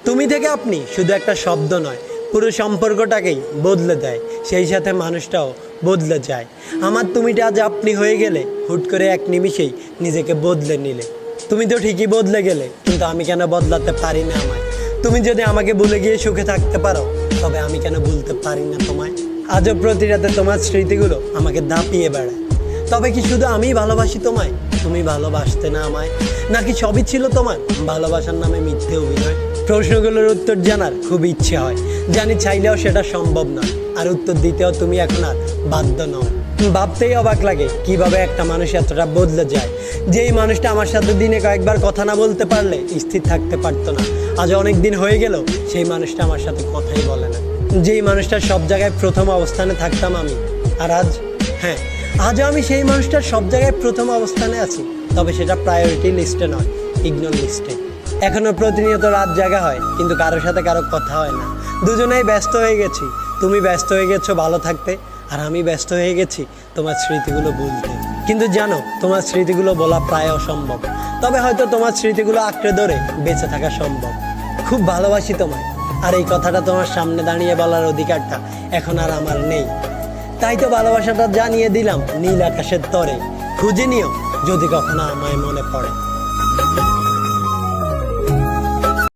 তুমি থেকে আপনি শুধু একটা শব্দ নয়, পুরো সম্পর্কটাকেই বদলে দেয়, সেই সাথে মানুষটাও বদলে যায়। আমার তুমিটা আজ আপনি হয়ে গেলে, হুট করে এক নিমিষেই নিজেকে বদলে নিলে। তুমি তো ঠিকই বদলে গেলে, কিন্তু আমি কেন বদলাতে পারি না আমায়? তুমি যদি আমাকে ভুলে গিয়ে সুখে থাকতে পারো, তবে আমি কেন ভুলতে পারি না তোমায়? আজও প্রতি রাতে তোমার স্মৃতিগুলো আমাকে দাপিয়ে বেড়ায়। তবে কি শুধু আমিই ভালোবাসি তোমায়, তুমি ভালোবাসতে না আমায়? নাকি সবই ছিল তোমার ভালোবাসার নামে মিথ্যে অভিনয়? প্রশ্নগুলোর উত্তর জানার খুব ইচ্ছে হয়, জানি চাইলেও সেটা সম্ভব নয়। আর উত্তর দিতেও তুমি এখন আর বাধ্য নও। ভাবতেই অবাক লাগে কিভাবে একটা মানুষ এতটা বদলে যায়। যেই মানুষটা আমার সাথে দিনে কয়েকবার কথা না বলতে পারলে স্থির থাকতে পারতো না, আজ অনেক দিন হয়ে গেল সেই মানুষটা আমার সাথে কথাই বলে না। যেই মানুষটা সব জায়গায় প্রথম অবস্থানে থাকতাম আমি, আর আজ, হ্যাঁ, আজও আমি সেই মানুষটার সব জায়গায় প্রথম অবস্থানে আছি। তবে সেটা প্রায়োরিটি লিস্টে নয়, ইগনোর লিস্টে। এখনো প্রতিনিয়ত রাত জাগা হয়, কিন্তু কারোর সাথে কারো কথা হয় না। দুজনেই ব্যস্ত হয়ে গেছি। তুমি ব্যস্ত হয়ে গেছো ভালো থাকতে, আর আমি ব্যস্ত হয়ে গেছি তোমার স্মৃতিগুলো ভুলতে। কিন্তু জানো, তোমার স্মৃতিগুলো বলা প্রায় অসম্ভব। তবে হয়তো তোমার স্মৃতিগুলো আঁকড়ে ধরে বেঁচে থাকা সম্ভব। খুব ভালোবাসি তোমায়, আর এই কথাটা তোমার সামনে দাঁড়িয়ে বলার অধিকারটা এখন আর আমার নেই। তাই তো ভালোবাসাটা জানিয়ে দিলাম নীল আকাশের তরে। খুঁজে নিও যদি কখনো আমায় মনে পড়ে।